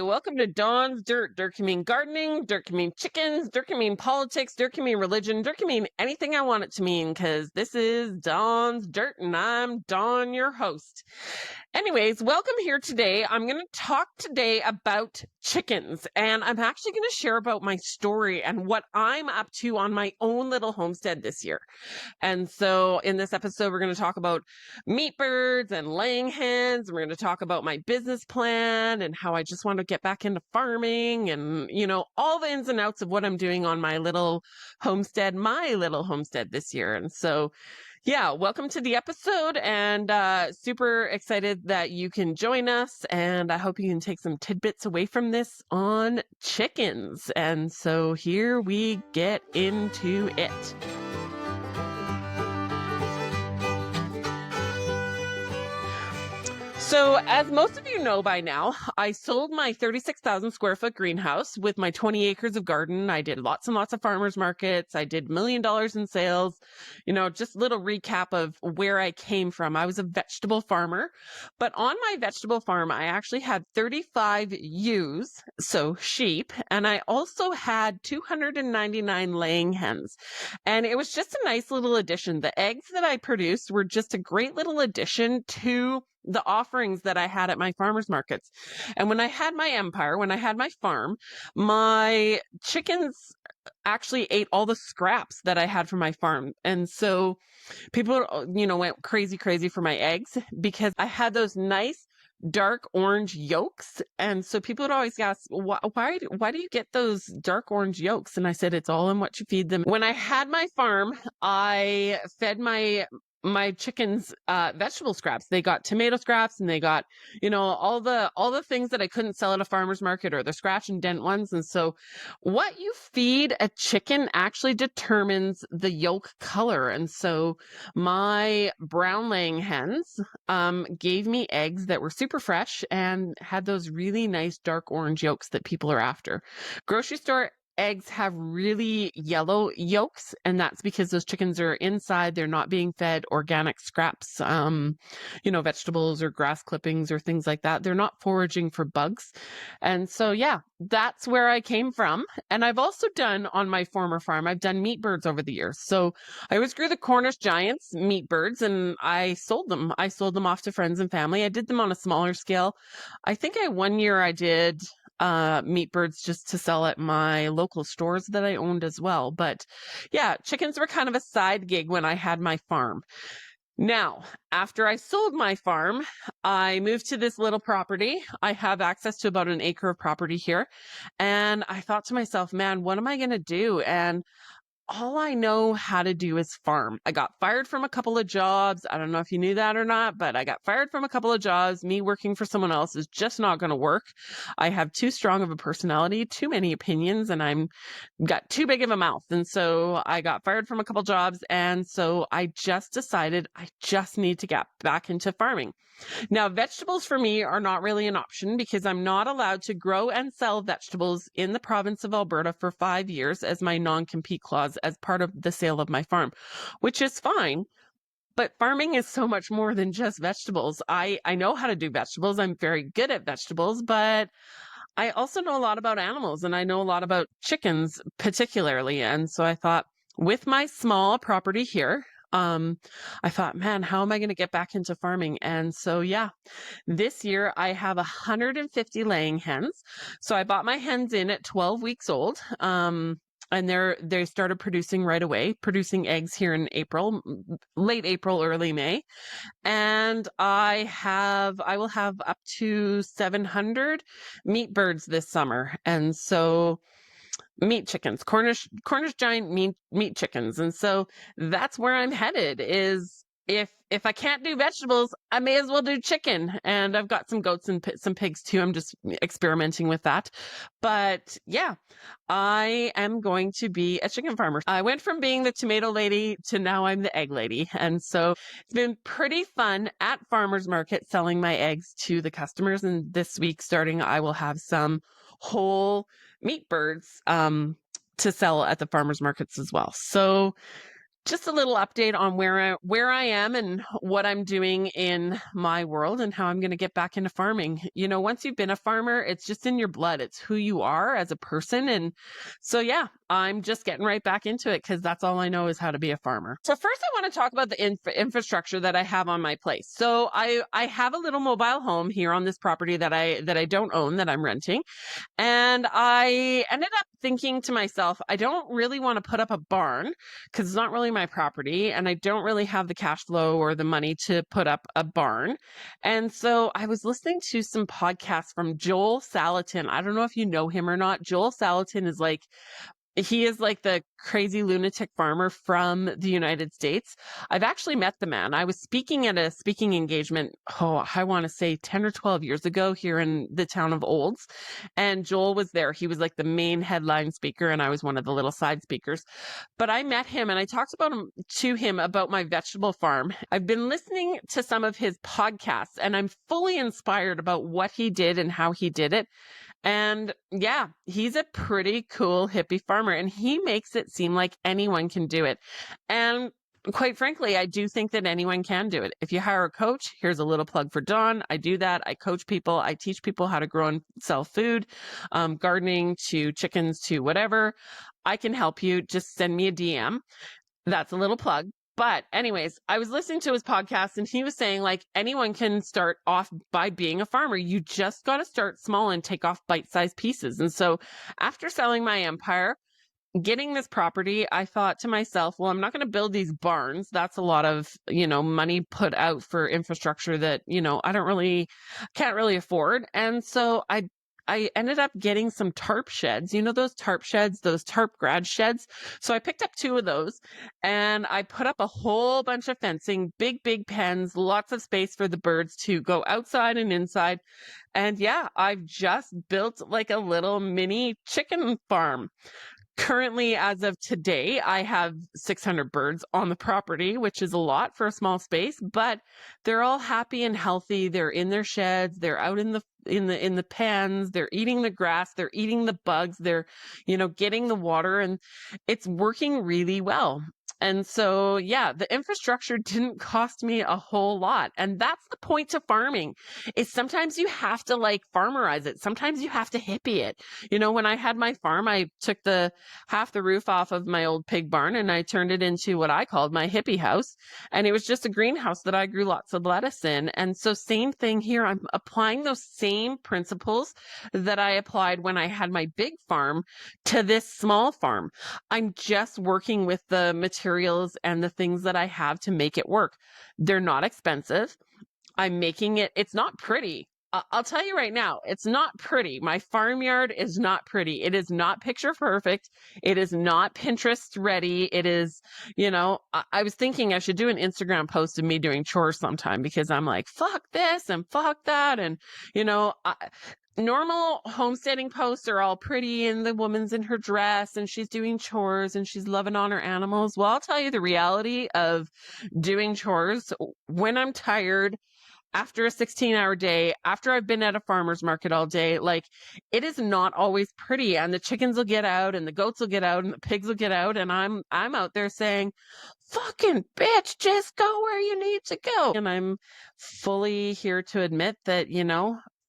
Welcome to Dawn's Dirt. Dirt can mean gardening, dirt can mean chickens, dirt can mean politics, dirt can mean religion, dirt can mean anything I want it to mean, because this is Dawn's Dirt and I'm Dawn, your host. Anyways, welcome here today. I'm going to talk today about chickens, and I'm actually going to share about my story and what I'm up to on my own little homestead this year. And so in this episode, we're going to talk about meat birds and laying hens. We're going to talk about my business plan and how I just want to get back into farming and, all the ins and outs of what I'm doing on my little homestead this year. And so, yeah, welcome to the episode, and super excited that you can join us. And I hope you can take some tidbits away from this on chickens. And so here we get into it. So as most of you know by now, I sold my 36,000 square foot greenhouse with my 20 acres of garden. I did lots and lots of farmers markets. I did $1 million in sales. Just a little recap of where I came from. I was a vegetable farmer, but on my vegetable farm, I actually had 35 ewes, so sheep, and I also had 299 laying hens. And it was just a nice little addition. The eggs that I produced were just a great little addition to the offerings that I had at my farmers markets. And when I had my empire, when I had my farm, my chickens actually ate all the scraps that I had from my farm. And so people, went crazy for my eggs because I had those nice dark orange yolks. And so people would always ask, why do you get those dark orange yolks? And I said, it's all in what you feed them. When I had my farm, I fed my chickens vegetable scraps. They got tomato scraps, and they got all the things that I couldn't sell at a farmer's market, or the scratch and dent ones. And so what you feed a chicken actually determines the yolk color. And so my brown laying hens gave me eggs that were super fresh and had those really nice dark orange yolks that people are after. Grocery store eggs have really yellow yolks, and that's because those chickens are inside. They're not being fed organic scraps, vegetables or grass clippings or things like that. They're not foraging for bugs. And so, yeah, that's where I came from. And I've also done on my former farm, I've done meat birds over the years. So I always grew the Cornish Giants meat birds, and I sold them. I sold them off to friends and family. I did them on a smaller scale. I think one year I did meat birds just to sell at my local stores that I owned as well. But yeah, chickens were kind of a side gig when I had my farm. Now, after I sold my farm, I moved to this little property. I have access to about an acre of property here. And I thought to myself, man, what am I going to do? And all I know how to do is farm. I got fired from a couple of jobs. I don't know if you knew that or not, but I got fired from a couple of jobs. Me working for someone else is just not going to work. I have too strong of a personality, too many opinions, and I'm got too big of a mouth. And so I got fired from a couple jobs. And so I just decided I just need to get back into farming. Now, vegetables for me are not really an option because I'm not allowed to grow and sell vegetables in the province of Alberta for 5 years as my non-compete clause as part of the sale of my farm, which is fine. But farming is so much more than just vegetables. I know how to do vegetables. I'm very good at vegetables, but I also know a lot about animals, and I know a lot about chickens particularly. And so I thought, with my small property here, I thought, man, how am I going to get back into farming? And so, yeah, this year I have 150 laying hens. So I bought my hens in at 12 weeks old. And they started producing right away, producing eggs here in April, late April, early May. And I will have up to 700 meat birds this summer. And so meat chickens, Cornish giant meat chickens. And so that's where I'm headed. Is if I can't do vegetables, I may as well do chicken. And I've got some goats and some pigs too. I'm just experimenting with that. But yeah, I am going to be a chicken farmer. I went from being the tomato lady to now I'm the egg lady. And so it's been pretty fun at farmers market selling my eggs to the customers. And this week starting, I will have some whole meat birds to sell at the farmers markets as well. So Just a little update on where I am and what I'm doing in my world and how I'm going to get back into farming. Once you've been a farmer, it's just in your blood. It's who you are as a person. And so, yeah, I'm just getting right back into it because that's all I know is how to be a farmer. So first, I want to talk about the infrastructure that I have on my place. So I have a little mobile home here on this property that I don't own, that I'm renting. And I ended up thinking to myself, I don't really want to put up a barn because it's not really my property and I don't really have the cash flow or the money to put up a barn. And so I was listening to some podcasts from Joel Salatin. I don't know if you know him or not. Joel Salatin is he is like the crazy lunatic farmer from the United States. I've actually met the man. I was speaking at a speaking engagement, I want to say 10 or 12 years ago here in the town of Olds. And Joel was there. He was like the main headline speaker, and I was one of the little side speakers. But I met him and I talked to him about my vegetable farm. I've been listening to some of his podcasts and I'm fully inspired about what he did and how he did it. And yeah, he's a pretty cool hippie farmer and he makes it seem like anyone can do it. And quite frankly, I do think that anyone can do it. If you hire a coach, here's a little plug for Dawn. I do that. I coach people. I teach people how to grow and sell food, gardening to chickens to whatever. I can help you. Just send me a DM. That's a little plug. But anyways, I was listening to his podcast and he was saying like anyone can start off by being a farmer. You just got to start small and take off bite-sized pieces. And so after selling my empire, getting this property, I thought to myself, well, I'm not going to build these barns. That's a lot of, money put out for infrastructure that, can't really afford. And so I ended up getting some tarp sheds, those tarp sheds, those tarp grad sheds. So I picked up 2 of those and I put up a whole bunch of fencing, big pens, lots of space for the birds to go outside and inside. And yeah, I've just built like a little mini chicken farm. Currently, as of today, I have 600 birds on the property, which is a lot for a small space, but they're all happy and healthy. They're in their sheds. They're out in the pens. They're eating the grass. They're eating the bugs. They're, getting the water, and it's working really well. And so, yeah, the infrastructure didn't cost me a whole lot. And that's the point to farming, is sometimes you have to like farmerize it. Sometimes you have to hippie it. When I had my farm, I took half the roof off of my old pig barn and I turned it into what I called my hippie house. And it was just a greenhouse that I grew lots of lettuce in. And so same thing here. I'm applying those same principles that I applied when I had my big farm to this small farm. I'm just working with the materials and the things that I have to make it work. They're not expensive. I'm making it, it's not pretty. I'll tell you right now, it's not pretty. My farmyard is not pretty. It is not picture perfect. It is not Pinterest ready. It is, I was thinking I should do an Instagram post of me doing chores sometime because I'm like, fuck this and fuck that. And, normal homesteading posts are all pretty and the woman's in her dress and she's doing chores and she's loving on her animals. Well, I'll tell you the reality of doing chores when I'm tired, after a 16-hour day, after I've been at a farmer's market all day, like it is not always pretty. And the chickens will get out and the goats will get out and the pigs will get out. And I'm out there saying, fucking bitch, just go where you need to go. And I'm fully here to admit that,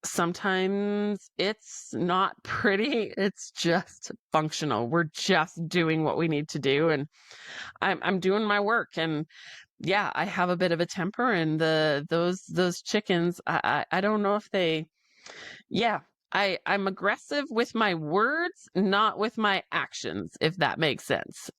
sometimes it's not pretty. It's just functional. We're just doing what we need to do. And I'm doing my work. And yeah, I have a bit of a temper, and those chickens, I don't know if I'm aggressive with my words, not with my actions, if that makes sense.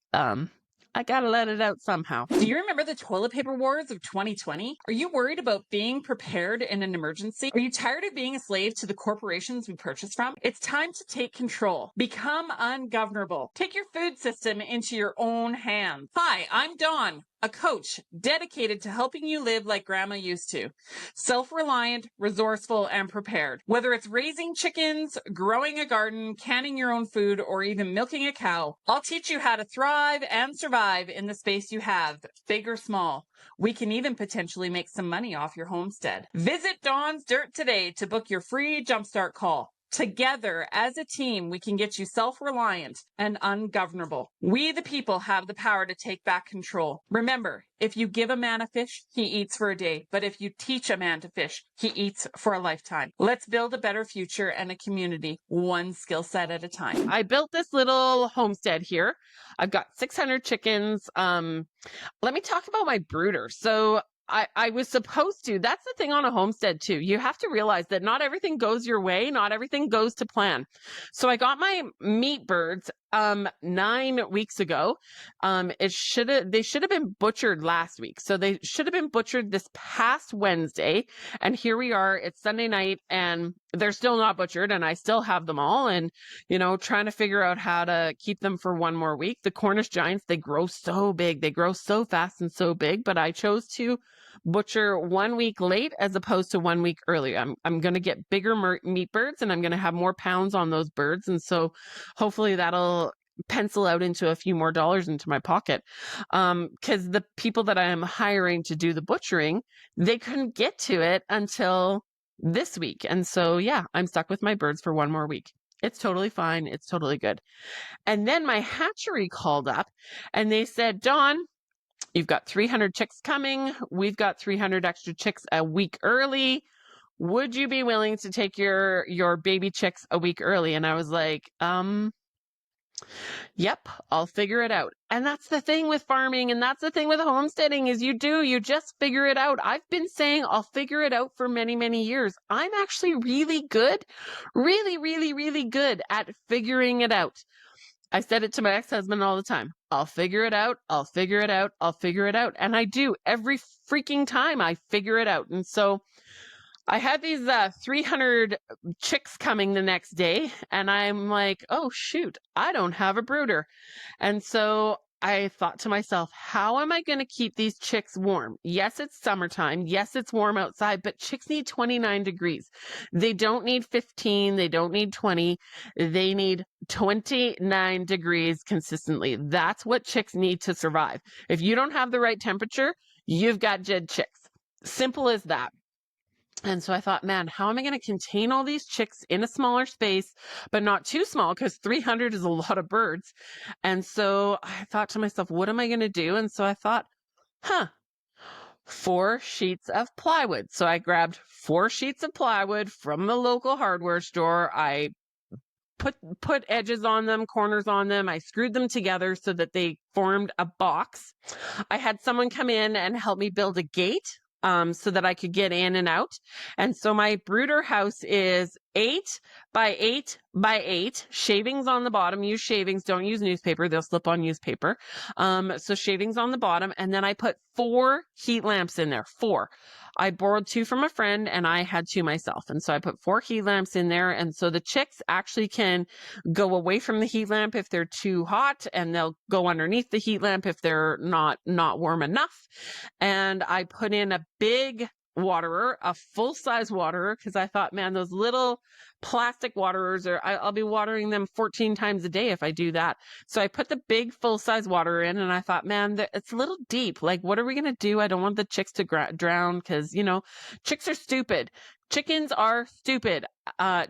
I gotta let it out somehow. Do you remember the toilet paper wars of 2020? Are you worried about being prepared in an emergency? Are you tired of being a slave to the corporations we purchase from? It's time to take control. Become ungovernable. Take your food system into your own hands. Hi, I'm Dawn, a coach dedicated to helping you live like grandma used to. Self-reliant, resourceful, and prepared. Whether it's raising chickens, growing a garden, canning your own food, or even milking a cow, I'll teach you how to thrive and survive in the space you have, big or small. We can even potentially make some money off your homestead. Visit Dawn's Dirt today to book your free jumpstart call. Together, as a team, we can get you self-reliant and ungovernable. We, the people, have the power to take back control. Remember, if you give a man a fish, he eats for a day. But if you teach a man to fish, he eats for a lifetime. Let's build a better future and a community, one skill set at a time. I built this little homestead here. I've got 600 chickens. Let me talk about my brooders. So I was supposed to, that's the thing on a homestead too. You have to realize that not everything goes your way. Not everything goes to plan. So I got my meat birds 9 weeks ago. They should have been butchered last week. So they should have been butchered this past Wednesday. And here we are, it's Sunday night and they're still not butchered and I still have them all. And, trying to figure out how to keep them for one more week. The Cornish giants, they grow so big. They grow so fast and so big, but I chose to butcher 1 week late as opposed to 1 week early. I'm going to get bigger meat birds and I'm going to have more pounds on those birds. And so hopefully that'll pencil out into a few more dollars into my pocket. Because the people that I am hiring to do the butchering, they couldn't get to it until this week. And so, yeah, I'm stuck with my birds for one more week. It's totally fine. It's totally good. And then my hatchery called up and they said, Dawn, you've got 300 chicks coming. We've got 300 extra chicks a week early. Would you be willing to take your baby chicks a week early? And I was like, yep, I'll figure it out. And that's the thing with farming. And that's the thing with homesteading is you just figure it out. I've been saying I'll figure it out for many, many years. I'm actually really good, really, really, really good at figuring it out. I said it to my ex-husband all the time. I'll figure it out. I'll figure it out. I'll figure it out. And I do every freaking time I figure it out. And so I had these 300 chicks coming the next day and I'm like, oh shoot, I don't have a brooder. And so I thought to myself, how am I going to keep these chicks warm? Yes, it's summertime. Yes, it's warm outside, but chicks need 29 degrees. They don't need 15. They don't need 20. They need 29 degrees consistently. That's what chicks need to survive. If you don't have the right temperature, you've got dead chicks. Simple as that. And so I thought, man, how am I going to contain all these chicks in a smaller space, but not too small because 300 is a lot of birds. And so I thought to myself, what am I going to do? And so I thought, 4 sheets of plywood. So I grabbed 4 sheets of plywood from the local hardware store. I put edges on them, corners on them. I screwed them together so that they formed a box. I had someone come in and help me build a gate. So that I could get in and out. And so my brooder house is 8 by 8 by 8, shavings on the bottom. Use shavings, don't use newspaper. They'll slip on newspaper. So shavings on the bottom. And then I put 4 heat lamps in there, 4. I borrowed 2 from a friend and I had 2 myself. And so I put 4 heat lamps in there. And so the chicks actually can go away from the heat lamp if they're too hot and they'll go underneath the heat lamp if they're not warm enough. And I put in a big waterer, a full-size waterer, because I thought, man, those little plastic waterers I'll be watering them 14 times a day if I do that. So I put the big full-size waterer in and I thought, man, it's a little deep. Like, what are we going to do? I don't want the chicks to drown because, chicks are stupid. Chickens are stupid.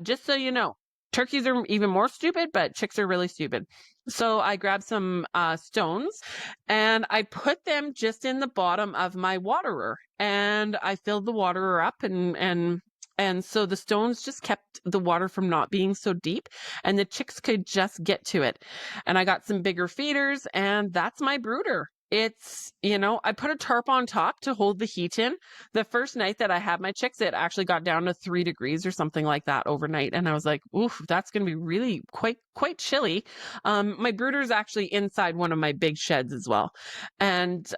Just so you know, turkeys are even more stupid, but chicks are really stupid. So I grabbed some stones and I put them just in the bottom of my waterer and I filled the waterer up and so the stones just kept the water from not being so deep and the chicks could just get to it. And I got some bigger feeders and that's my brooder. It's, I put a tarp on top to hold the heat in. The first night that I had my chicks, it actually got down to 3 degrees or something like that overnight. And I was like, oof, that's going to be really quite chilly. My brooder's actually inside one of my big sheds as well. And,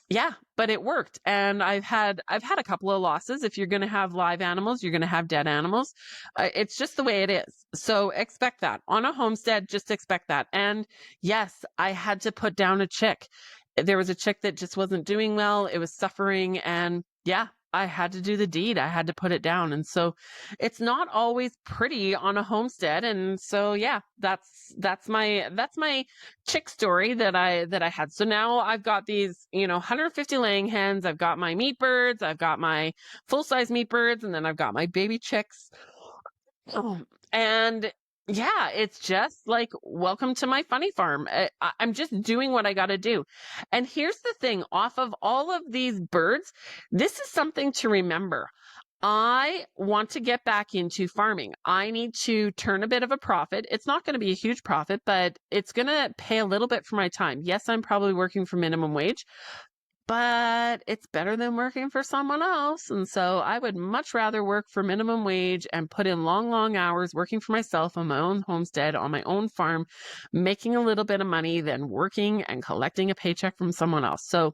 yeah, but it worked. And I've had a couple of losses. If you're going to have live animals, you're going to have dead animals. It's just the way it is. So expect that on a homestead, just expect that. And yes, I had to put down a chick. There was a chick that just wasn't doing well. It was suffering. And yeah, I had to do the deed. I had to put it down. And so it's not always pretty on a homestead. And so, yeah, that's my chick story that I had. So now I've got these, 150 laying hens. I've got my meat birds. I've got my full-size meat birds. And then I've got my baby chicks. Oh, and yeah, it's just like, welcome to my funny farm. I'm just doing what I got to do. And here's the thing, off of all of these birds, this is something to remember. I want to get back into farming. I need to turn a bit of a profit. It's not going to be a huge profit, but it's going to pay a little bit for my time. Yes, I'm probably working for minimum wage, but it's better than working for someone else. And so I would much rather work for minimum wage and put in long, long hours working for myself on my own homestead, on my own farm, making a little bit of money than working and collecting a paycheck from someone else. So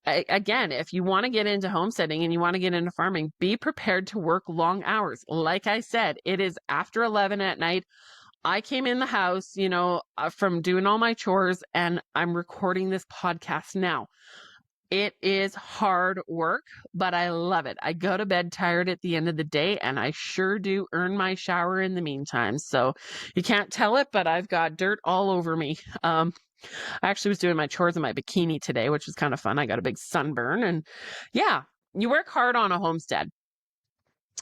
again, if you want to get into homesteading and you want to get into farming, be prepared to work long hours. Like I said, it is after 11 at night. I came in the house, from doing all my chores, and I'm recording this podcast now. It is hard work, but I love it. I go to bed tired at the end of the day, and I sure do earn my shower in the meantime. So you can't tell it, but I've got dirt all over me. I actually was doing my chores in my bikini today, which was kind of fun. I got a big sunburn, and yeah, you work hard on a homestead.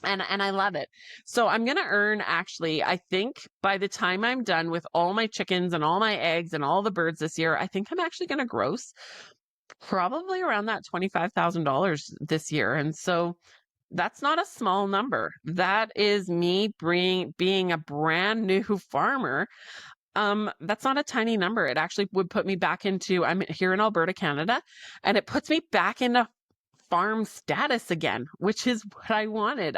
And I love it. So I'm going to earn, actually, I think by the time I'm done with all my chickens and all my eggs and all the birds this year, I think I'm actually going to gross probably around that $25,000 this year. And so that's not a small number. That is me being a brand new farmer. That's not a tiny number. It actually would put me back into, I'm here in Alberta, Canada, and it puts me back into farm status again, which is what I wanted.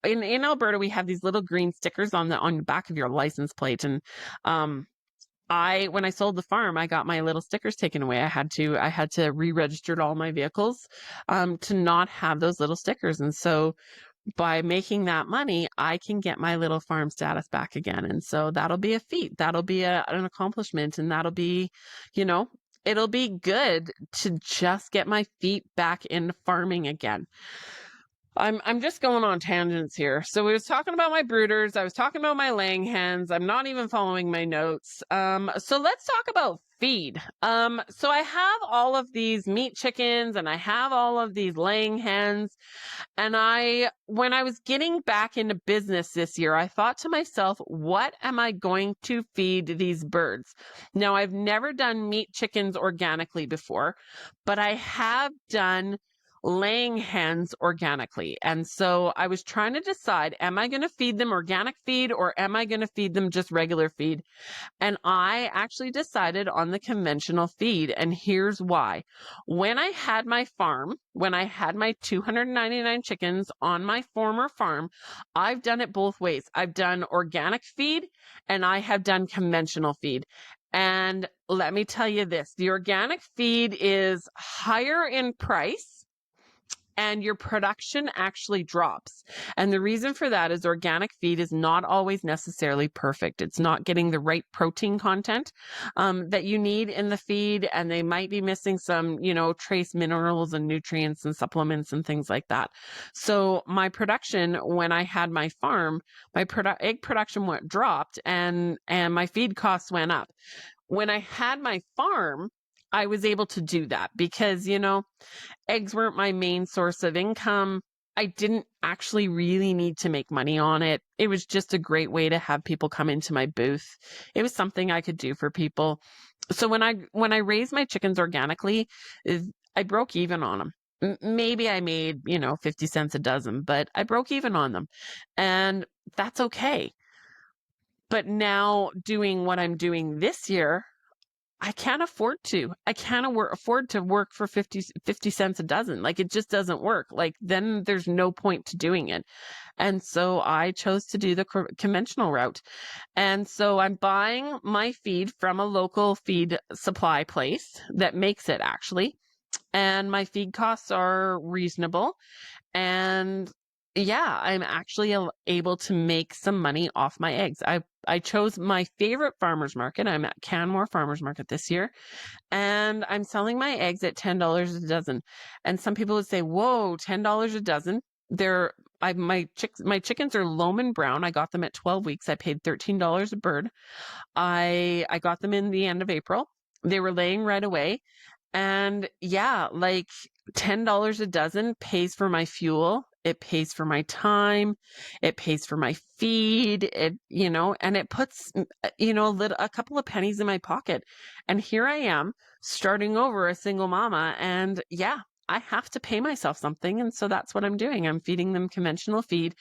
In Alberta, we have these little green stickers on the back of your license plate. And when I sold the farm, I got my little stickers taken away. I had to re-register all my vehicles to not have those little stickers. And so by making that money, I can get my little farm status back again. And so that'll be a feat. That'll be an accomplishment. And that'll be, it'll be good to just get my feet back in farming again. I'm just going on tangents here. So we was talking about my brooders. I was talking about my laying hens. I'm not even following my notes. So let's talk about feed. So I have all of these meat chickens and I have all of these laying hens. And when I was getting back into business this year, I thought to myself, what am I going to feed these birds? Now, I've never done meat chickens organically before, but I have done laying hens organically. And so I was trying to decide, am I going to feed them organic feed or am I going to feed them just regular feed? And I actually decided on the conventional feed. And here's why. When I had my farm, when I had my 299 chickens on my former farm, I've done it both ways. I've done organic feed and I have done conventional feed. And let me tell you this, the organic feed is higher in price and your production actually drops. And the reason for that is organic feed is not always necessarily perfect. It's not getting the right protein content that you need in the feed, and they might be missing some, trace minerals and nutrients and supplements and things like that. So my production, when I had my farm, my egg production dropped and my feed costs went up. When I had my farm, I was able to do that because, eggs weren't my main source of income. I didn't actually really need to make money on it. It was just a great way to have people come into my booth. It was something I could do for people. So when I raised my chickens organically, I broke even on them. Maybe I made, 50 cents a dozen, but I broke even on them. And that's okay. But now doing what I'm doing this year, I can't afford to. I can't afford to work for 50 cents a dozen. Like, it just doesn't work. Like, then there's no point to doing it. And so I chose to do the conventional route. And so I'm buying my feed from a local feed supply place that makes it, actually. And my feed costs are reasonable. And yeah, I'm actually able to make some money off my eggs. I chose my favorite farmer's market. I'm at Canmore Farmer's Market this year, and I'm selling my eggs at $10 a dozen. And some people would say, "Whoa, $10 a dozen." My chickens are Lohman Brown. I got them at 12 weeks. I paid $13 a bird. I got them in the end of April. They were laying right away. And yeah, like $10 a dozen pays for my fuel it pays for my time, it pays for my feed, and it puts, a couple of pennies in my pocket. And here I am starting over a single mama. And yeah, I have to pay myself something. And so that's what I'm doing. I'm feeding them conventional feed.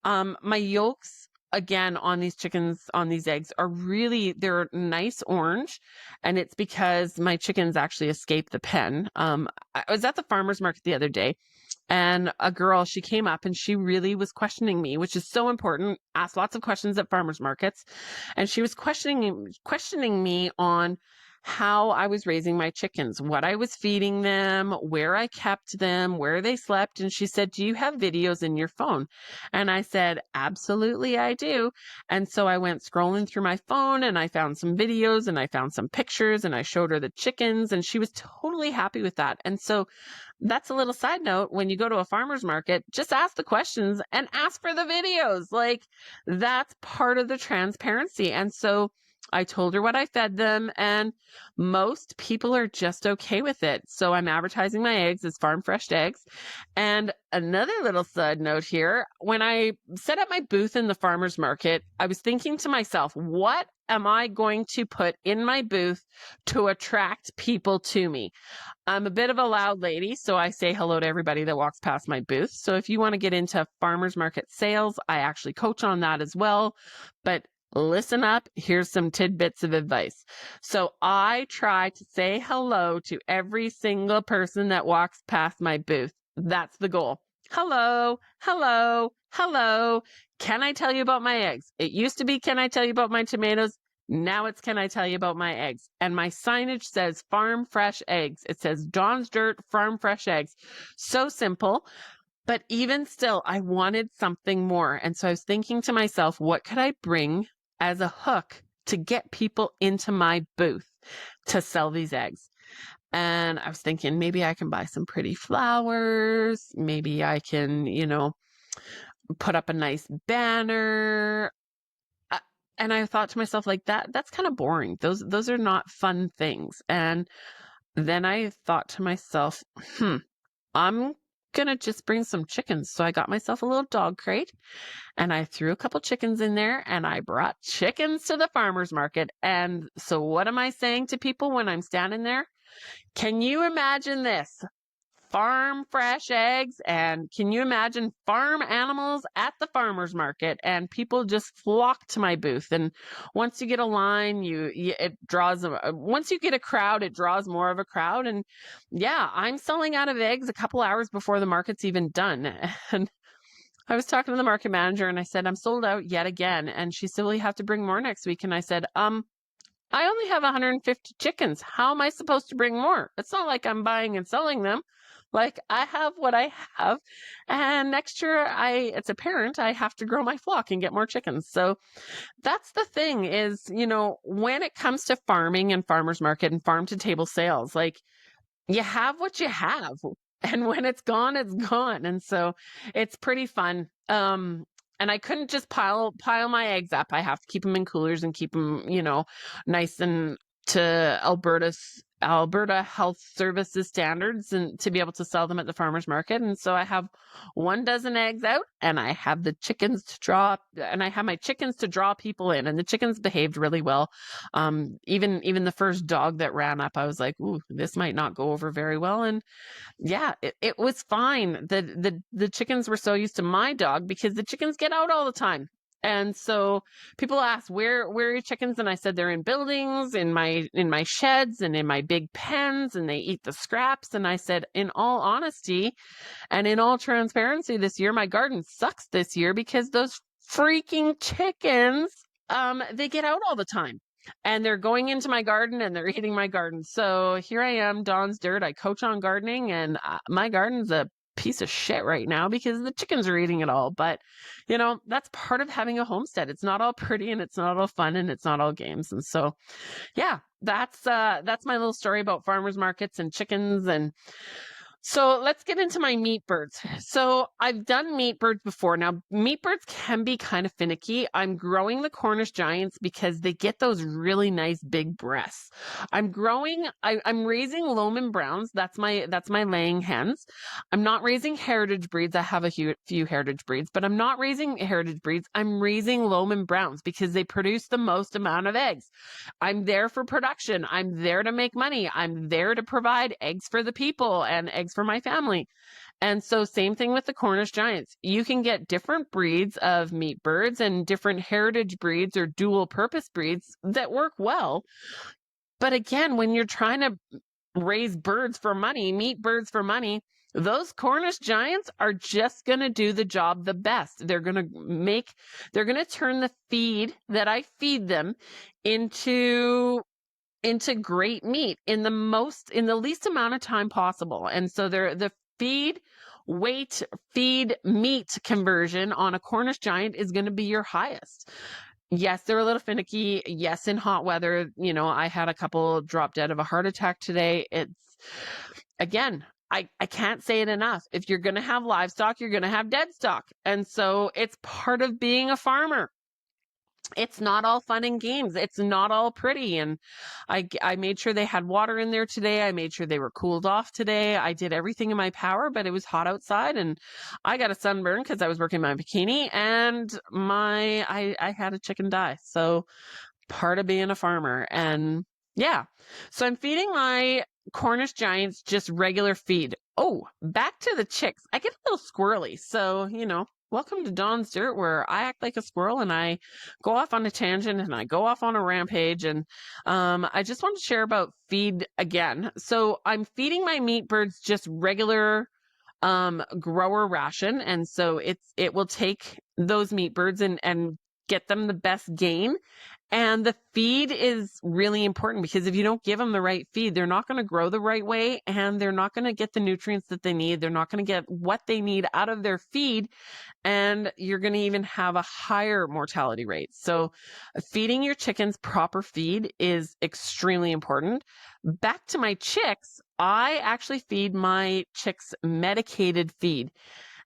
My yolks, again, on these chickens, on these eggs, they're nice orange. And it's because my chickens actually escaped the pen. I was at the farmer's market the other day, and a girl, she came up and she really was questioning me, which is so important. Ask lots of questions at farmers markets. And she was questioning me on how I was raising my chickens, what I was feeding them, where I kept them, where they slept. And she said, "Do you have videos in your phone?" And I said, "Absolutely, I do." And so I went scrolling through my phone and I found some videos and I found some pictures and I showed her the chickens, and she was totally happy with that. And so that's a little side note. When you go to a farmer's market, just ask the questions and ask for the videos. Like, that's part of the transparency. And so I told her what I fed them, and most people are just okay with it. So I'm advertising my eggs as farm fresh eggs. And another little side note here, when I set up my booth in the farmer's market, I was thinking to myself, what am I going to put in my booth to attract people to me? I'm a bit of a loud lady, so I say hello to everybody that walks past my booth. So if you want to get into farmers market sales, I actually coach on that as well. But listen up, here's some tidbits of advice. So I try to say hello to every single person that walks past my booth. That's the goal. Hello, hello, hello. Can I tell you about my eggs? It used to be, can I tell you about my tomatoes? Now it's, can I tell you about my eggs? And my signage says farm fresh eggs. It says Don's Dirt farm fresh eggs. So simple. But even still, I wanted something more. And so I was thinking to myself, what could I bring as a hook to get people into my booth to sell these eggs? And I was thinking, maybe I can buy some pretty flowers. Maybe I can, put up a nice banner. And I thought to myself, like, that's kind of boring. Those are not fun things. And then I thought to myself, I'm gonna just bring some chickens. So I got myself a little dog crate and I threw a couple chickens in there and I brought chickens to the farmer's market. And so what am I saying to people when I'm standing there? Can you imagine this? Farm fresh eggs, and can you imagine farm animals at the farmer's market? And people just flock to my booth. And once you get a line, it draws. Once you get a crowd, it draws more of a crowd. And yeah, I'm selling out of eggs a couple hours before the market's even done. And I was talking to the market manager, and I said, "I'm sold out yet again." And she said, "Well, you have to bring more next week." And I said, I only have 150 chickens. How am I supposed to bring more? It's not like I'm buying and selling them. Like, I have what I have. And next year, it's apparent I have to grow my flock and get more chickens. So that's the thing is, when it comes to farming and farmers market and farm to table sales, like, you have what you have. And when it's gone, it's gone. And so it's pretty fun. And I couldn't just pile my eggs up. I have to keep them in coolers and keep them, nice and to Alberta Health Services standards, and to be able to sell them at the farmer's market. And so I have 12 eggs out, and I have my chickens to draw people in, and the chickens behaved really well. Even the first dog that ran up, I was like, "Ooh, this might not go over very well." And yeah, it was fine. The chickens were so used to my dog because the chickens get out all the time. And so people ask, where are your chickens? And I said, they're in buildings, in my sheds, and in my big pens, and they eat the scraps. And I said, in all honesty and in all transparency, this year, my garden sucks this year because those freaking chickens, they get out all the time. And they're going into my garden and they're eating my garden. So here I am, Don's Dirt. I coach on gardening, and my garden's a piece of shit right now because the chickens are eating it all. But that's part of having a homestead. It's not all pretty, and it's not all fun, and it's not all games. And so yeah, that's my little story about farmers markets and chickens. And So let's get into my meat birds. So I've done meat birds before. Now, meat birds can be kind of finicky. I'm growing the Cornish Giants because they get those really nice big breasts. I'm raising Lohman Browns. That's my laying hens. I'm not raising heritage breeds. I have a few heritage breeds, but I'm not raising heritage breeds. I'm raising Lohman Browns because they produce the most amount of eggs. I'm there for production. I'm there to make money. I'm there to provide eggs for the people and eggs for my family. And so same thing with the Cornish Giants. You can get different breeds of meat birds and different heritage breeds or dual purpose breeds that work well. But again, when you're trying to raise birds for money, meat birds for money, those Cornish Giants are just going to do the job the best. They're going to turn the feed that I feed them into great meat in the least amount of time possible. And so the feed weight feed meat conversion on a Cornish Giant is going to be your highest. Yes, they're a little finicky. Yes, in hot weather, I had a couple drop dead of a heart attack today. It's again, I can't say it enough. If you're going to have livestock, you're going to have dead stock. And so it's part of being a farmer. It's not all fun and games. It's not all pretty. And I made sure they had water in there today. I made sure they were cooled off today. I did everything in my power, but it was hot outside and I got a sunburn because I was working my bikini and I had a chicken die. So part of being a farmer. And yeah, so I'm feeding my Cornish Giants just regular feed. Oh, back to the chicks. I get a little squirrely. So, welcome to Dawn's Dirt, where I act like a squirrel and I go off on a tangent and I go off on a rampage. And I just want to share about feed again. So I'm feeding my meat birds just regular grower ration. And so it will take those meat birds and get them the best gain. And the feed is really important because if you don't give them the right feed, they're not going to grow the right way and they're not going to get the nutrients that they need. They're not going to get what they need out of their feed. And you're going to even have a higher mortality rate. So feeding your chickens proper feed is extremely important. Back to my chicks, I actually feed my chicks medicated feed.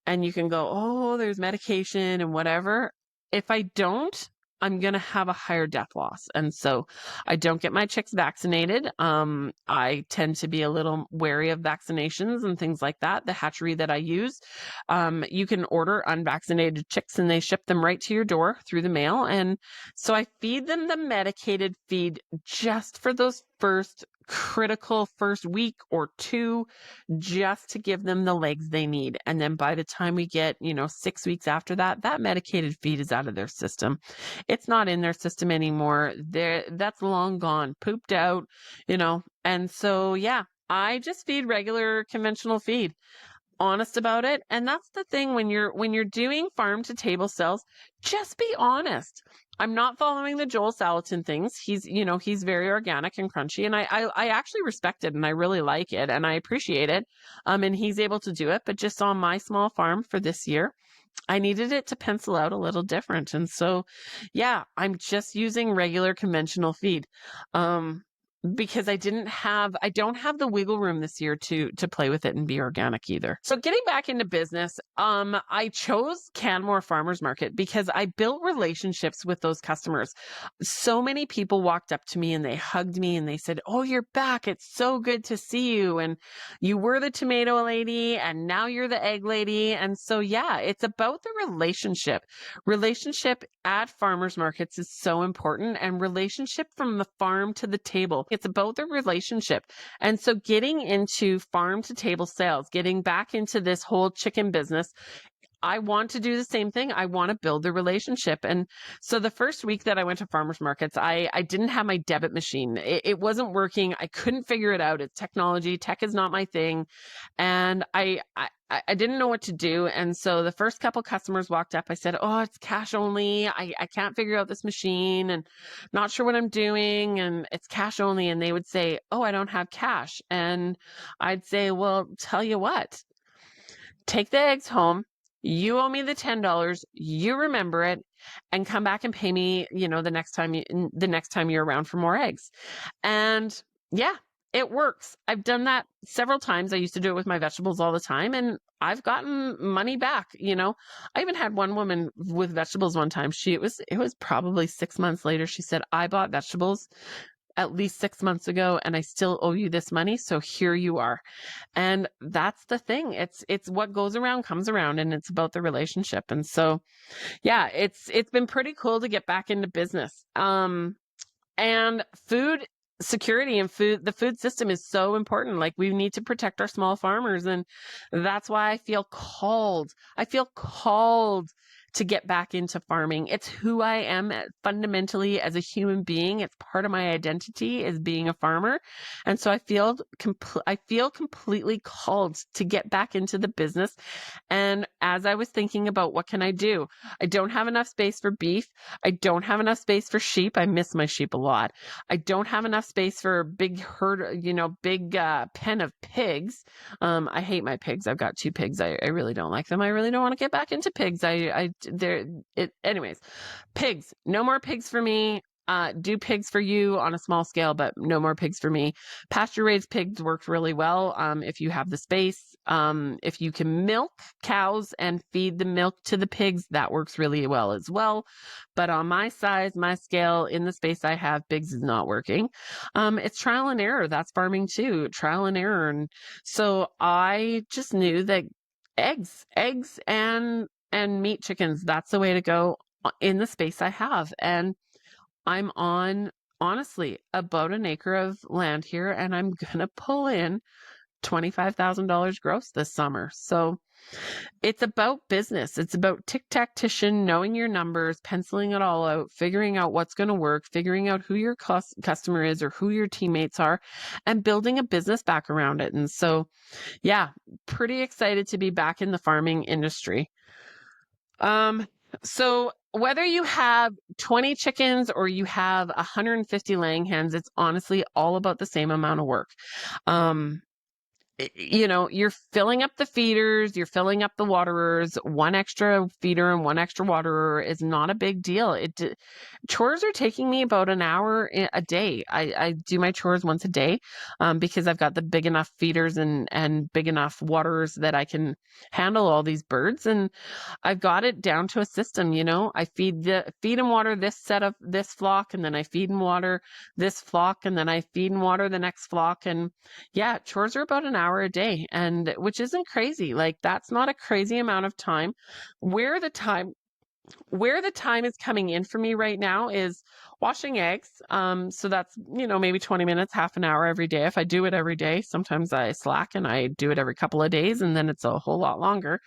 And you can go, oh, there's medication and whatever. If I don't, I'm going to have a higher death loss. And so I don't get my chicks vaccinated. I tend to be a little wary of vaccinations and things like that. The hatchery that I use, you can order unvaccinated chicks and they ship them right to your door through the mail. And so I feed them the medicated feed just for those critical first week or two, just to give them the legs they need. And then by the time we get, 6 weeks after that, that medicated feed is out of their system. It's not in their system anymore. That's long gone, pooped out, And so, yeah, I just feed regular conventional feed. Honest about it. And that's the thing when you're doing farm to table sales, just be honest. I'm not following the Joel Salatin things. He's very organic and crunchy and I actually respect it and I really like it and I appreciate it. And he's able to do it, but just on my small farm for this year, I needed it to pencil out a little different. And so, yeah, I'm just using regular conventional feed. Because I don't have the wiggle room this year to play with it and be organic either. So getting back into business, I chose Canmore Farmers Market because I built relationships with those customers. So many people walked up to me and they hugged me and they said, "Oh, you're back. It's so good to see you. And you were the tomato lady and now you're the egg lady." And so, yeah, it's about the relationship. Relationship at farmers markets is so important and relationship from the farm to the table. It's about the relationship. And so getting into farm to table sales, getting back into this whole chicken business, I want to do the same thing. I want to build the relationship. And so the first week that I went to farmers markets, I didn't have my debit machine. It wasn't working. I couldn't figure it out. It's technology. Tech is not my thing. And I didn't know what to do. And so the first couple customers walked up. I said, "Oh, it's cash only. I can't figure out this machine and not sure what I'm doing. And it's cash only." And they would say, "Oh, I don't have cash." And I'd say, "Well, tell you what, take the eggs home. You owe me the $10. You remember it and come back and pay me, the next time you're around for more eggs." And yeah, it works. I've done that several times. I used to do it with my vegetables all the time, and I've gotten money back. I even had one woman with vegetables one time. It was probably 6 months later. She said, I bought vegetables at least 6 months ago and I still owe you this money. So here you are. And that's the thing. It's what goes around comes around, and it's about the relationship. And so, yeah, it's been pretty cool to get back into business. And food security and the food system is so important. Like, we need to protect our small farmers. And that's why I feel called to get back into farming. It's who I am fundamentally as a human being. It's part of my identity as being a farmer. And so I feel completely called to get back into the business. And as I was thinking about what can I do, I don't have enough space for beef. I don't have enough space for sheep. I miss my sheep a lot. I don't have enough space for a big herd, big pen of pigs. I hate my pigs. I've got 2 pigs. I really don't like them. I really don't want to get back into pigs. Anyways, pigs, no more pigs for me. Do pigs for you on a small scale, but no more pigs for me. Pasture raised pigs work really well. If you have the space, if you can milk cows and feed the milk to the pigs, that works really well as well. But on my size, my scale, in the space I have, pigs is not working. It's trial and error. That's farming too, trial and error. And so I just knew that eggs and meat chickens, that's the way to go in the space I have. And I'm on, honestly, about an acre of land here, and I'm going to pull in $25,000 gross this summer. So it's about business. It's about tic-tac-tician, knowing your numbers, penciling it all out, figuring out what's going to work, figuring out who your customer is or who your teammates are, and building a business back around it. And so, yeah, pretty excited to be back in the farming industry. So whether you have 20 chickens or you have 150 laying hens, it's honestly all about the same amount of work. You're filling up the feeders, you're filling up the waterers. One extra feeder and one extra waterer is not a big deal. Chores are taking me about an hour a day. I do my chores once a day because I've got the big enough feeders and big enough waterers that I can handle all these birds. And I've got it down to a system. I feed and water this flock, and then I feed and water this flock, and then I feed and water the next flock. And yeah, chores are about an hour a day, and which isn't crazy. Like, that's not a crazy amount of time. Where the time is coming in for me right now is washing eggs. So that's, maybe 20 minutes, half an hour every day. If I do it every day, sometimes I slack and I do it every couple of days, and then it's a whole lot longer.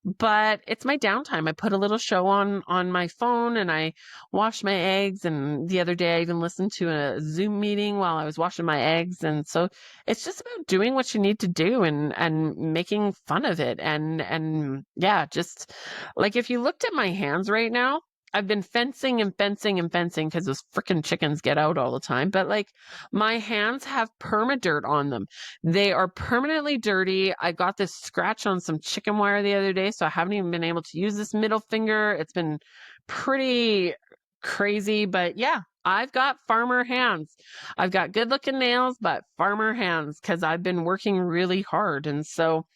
But it's my downtime. I put a little show on my phone and I wash my eggs. And the other day I even listened to a Zoom meeting while I was washing my eggs. And so it's just about doing what you need to do and making fun of it. And yeah, just like, if you looked at my hands right now, I've been fencing and fencing and fencing because those freaking chickens get out all the time. But like, my hands have perma-dirt on them. They are permanently dirty. I got this scratch on some chicken wire the other day, so I haven't even been able to use this middle finger. It's been pretty crazy, but yeah, I've got farmer hands. I've got good looking nails, but farmer hands, because I've been working really hard. And so,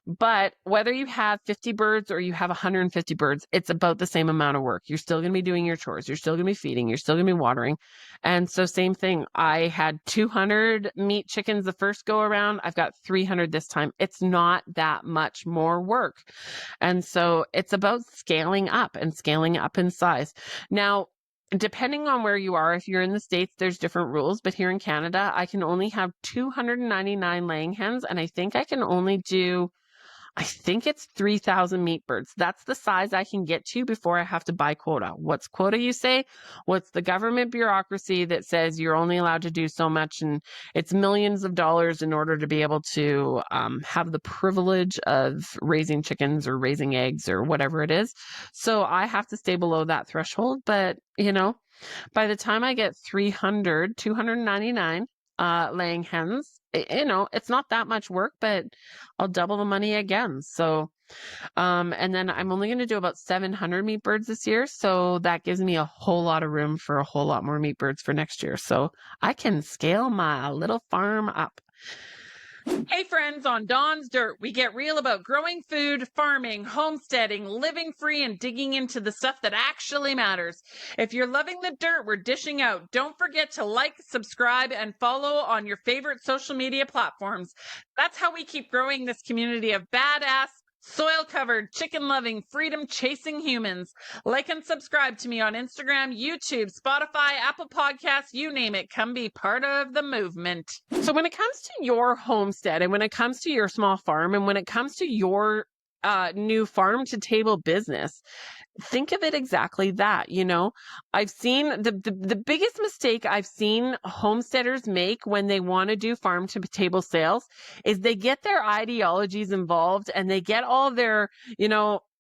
but whether you have 50 birds or you have 150 birds, it's about the same amount of work. You're still going to be doing your chores. You're still going to be feeding. You're still going to be watering. And so, same thing. I had 200 meat chickens the first go around. I've got 300 this time. It's not that much more work. And so it's about scaling up in size. Now, depending on where you are, if you're in the States, there's different rules, but here in Canada, I can only have 299 laying hens, and I think it's 3,000 meat birds. That's the size I can get to before I have to buy quota. What's quota, you say? What's the government bureaucracy that says you're only allowed to do so much, and it's millions of dollars in order to be able to have the privilege of raising chickens or raising eggs or whatever it is. So I have to stay below that threshold. But, by the time I get 299, laying hens. It's not that much work, but I'll double the money again. So, and then I'm only going to do about 700 meat birds this year. So that gives me a whole lot of room for a whole lot more meat birds for next year. So I can scale my little farm up. Hey friends, on Dawn's Dirt, we get real about growing food, farming, homesteading, living free, and digging into the stuff that actually matters. If you're loving the dirt we're dishing out, don't forget to like, subscribe, and follow on your favorite social media platforms. That's how we keep growing this community of badass, soil-covered, chicken-loving, freedom-chasing humans. Like and subscribe to me on Instagram, YouTube, Spotify, Apple Podcasts, you name it. Come be part of the movement. So when it comes to your homestead and when it comes to your small farm and when it comes to your new farm to table business, think of it exactly that. I've seen the biggest mistake I've seen homesteaders make when they want to do farm to table sales is they get their ideologies involved and they get all their,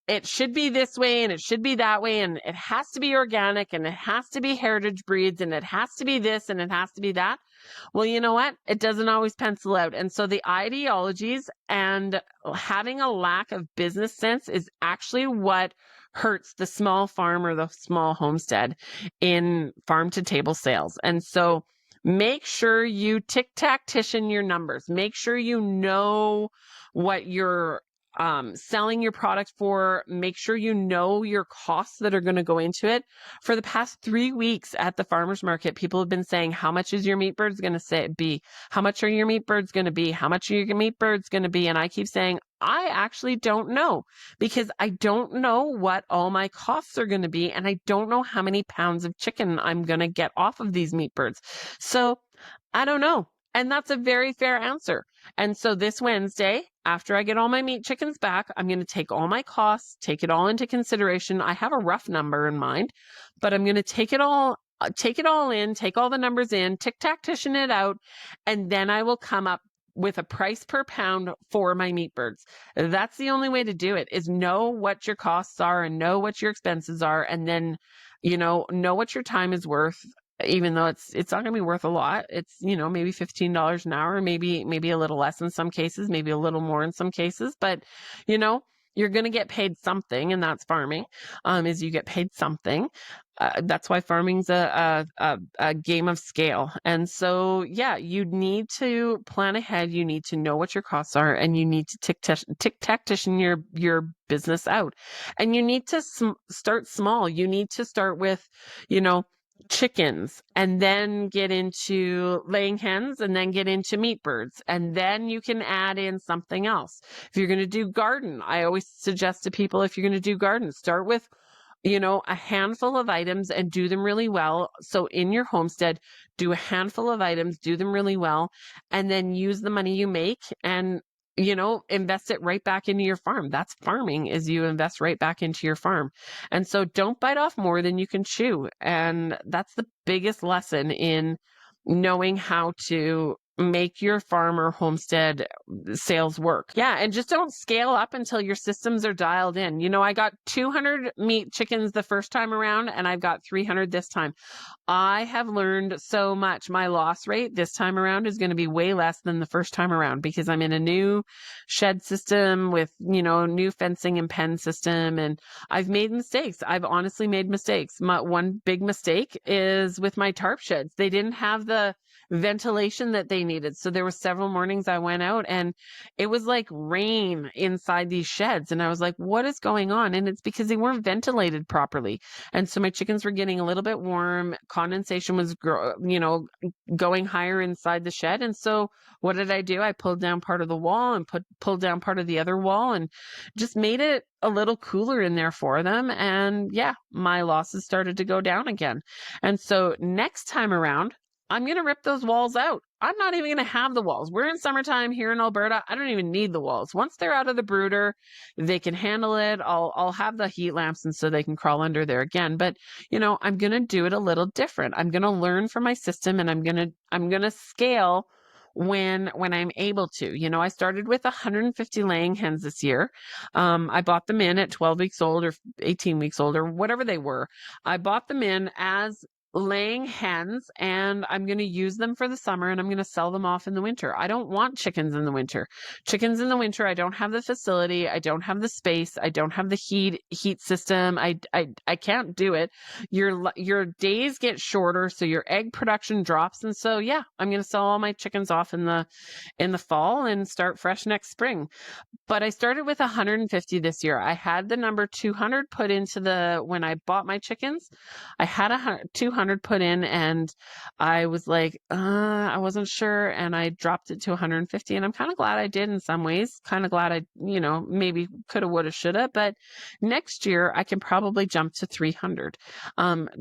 it should be this way and it should be that way and it has to be organic and it has to be heritage breeds and it has to be this and it has to be that. Well, you know what? It doesn't always pencil out. And so the ideologies and having a lack of business sense is actually what hurts the small farm or the small homestead in farm to table sales. And so make sure you tic-tac-tician your numbers. Make sure you know what you're selling your product for. Make sure you know your costs that are going to go into it. For the past 3 weeks at the farmers market, people have been saying, how much is your meat birds going to be? How much are your meat birds going to be? How much are your meat birds going to be? And I keep saying, I actually don't know because I don't know what all my costs are going to be. And I don't know how many pounds of chicken I'm going to get off of these meat birds. So I don't know. And that's a very fair answer. And so this Wednesday, after I get all my meat chickens back, I'm going to take all my costs, take it all into consideration. I have a rough number in mind, but I'm going to take it all in, take all the numbers in, tic-tac-tician it out, and then I will come up with a price per pound for my meat birds. That's the only way to do it, is know what your costs are and know what your expenses are, and then, know what your time is worth. Even though it's not going to be worth a lot, it's, maybe $15 an hour, maybe a little less in some cases, maybe a little more in some cases, but you're going to get paid something, and that's farming. Is you get paid something. That's why farming's a game of scale. And so, yeah, you need to plan ahead. You need to know what your costs are, and you need to tic-tac-tician your business out. And you need to start small. You need to start with, chickens, and then get into laying hens, and then get into meat birds, and then you can add in something else. If you're going to do garden, I always suggest to people, if you're going to do garden, start with a handful of items and do them really well. So in your homestead, do a handful of items, do them really well, and then use the money you make and invest it right back into your farm. That's farming, is you invest right back into your farm. And so don't bite off more than you can chew. And that's the biggest lesson in knowing how to make your farm or homestead sales work. Yeah. And just don't scale up until your systems are dialed in. I got 200 meat chickens the first time around, and I've got 300 this time. I have learned so much. My loss rate this time around is going to be way less than the first time around because I'm in a new shed system with, new fencing and pen system. And I've made mistakes. I've honestly made mistakes. My one big mistake is with my tarp sheds. They didn't have the ventilation that they needed. So there were several mornings I went out and it was like rain inside these sheds. And I was like, what is going on? And it's because they weren't ventilated properly. And so my chickens were getting a little bit warm. Condensation was, going higher inside the shed. And so what did I do? I pulled down part of the wall and pulled down part of the other wall and just made it a little cooler in there for them. And yeah, my losses started to go down again. And so next time around, I'm going to rip those walls out. I'm not even going to have the walls. We're in summertime here in Alberta. I don't even need the walls. Once they're out of the brooder, they can handle it. I'll have the heat lamps and so they can crawl under there again. But, I'm going to do it a little different. I'm going to learn from my system, and I'm going to scale when I'm able to. I started with 150 laying hens this year. I bought them in at 12 weeks old or 18 weeks old or whatever they were. I bought them in as laying hens, and I'm going to use them for the summer and I'm going to sell them off in the winter. I don't want chickens in the winter. Chickens in the winter, I don't have the facility, I don't have the space, I don't have the heat system. I can't do it. Your days get shorter, so your egg production drops, and so yeah, I'm going to sell all my chickens off in the fall and start fresh next spring. But I started with 150 this year. I had the number 200 put into when I bought my chickens. I had 200 put in, and I was like, I wasn't sure, and I dropped it to 150, and I'm kind of glad I did in some ways. Kind of glad I, maybe coulda, woulda, shoulda. But next year I can probably jump to 300,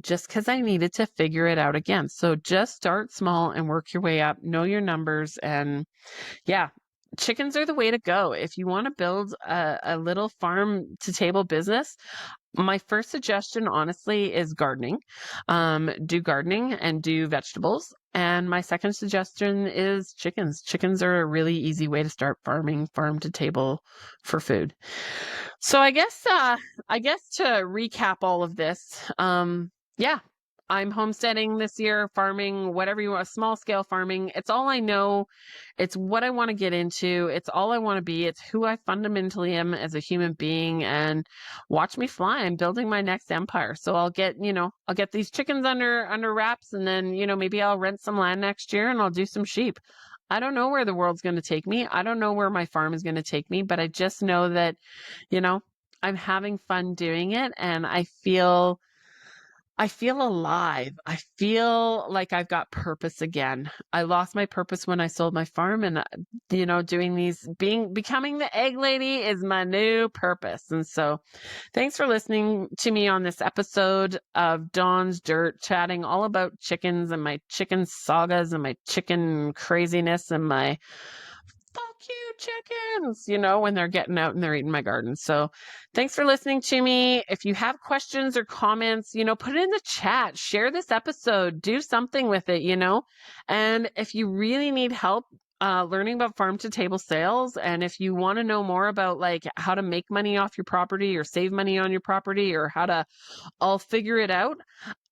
just because I needed to figure it out again. So just start small and work your way up. Know your numbers, and yeah. Chickens are the way to go. If you want to build a little farm to table business, my first suggestion, honestly, is gardening. Do gardening and do vegetables. And my second suggestion is chickens. Chickens are a really easy way to start farming, farm to table for food. So I guess to recap all of this, yeah. I'm homesteading this year, farming, whatever you want, small scale farming. It's all I know. It's what I want to get into. It's all I want to be. It's who I fundamentally am as a human being, and watch me fly. I'm building my next empire. So I'll get these chickens under wraps, and then, maybe I'll rent some land next year and I'll do some sheep. I don't know where the world's going to take me. I don't know where my farm is going to take me, but I just know that, I'm having fun doing it, and I feel alive. I feel like I've got purpose again. I lost my purpose when I sold my farm, and becoming the egg lady is my new purpose. And so thanks for listening to me on this episode of Dawn's Dirt, chatting all about chickens and my chicken sagas and my chicken craziness and my fuck you chickens, when they're getting out and they're eating my garden. So thanks for listening to me. If you have questions or comments, put it in the chat, share this episode, do something with it, and if you really need help learning about farm to table sales, and if you want to know more about like how to make money off your property or save money on your property or how to all figure it out,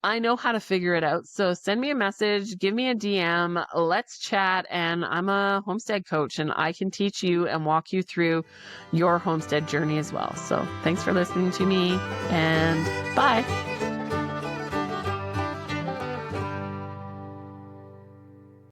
I know how to figure it out. So send me a message, give me a DM, let's chat. And I'm a homestead coach, and I can teach you and walk you through your homestead journey as well. So thanks for listening to me, and bye.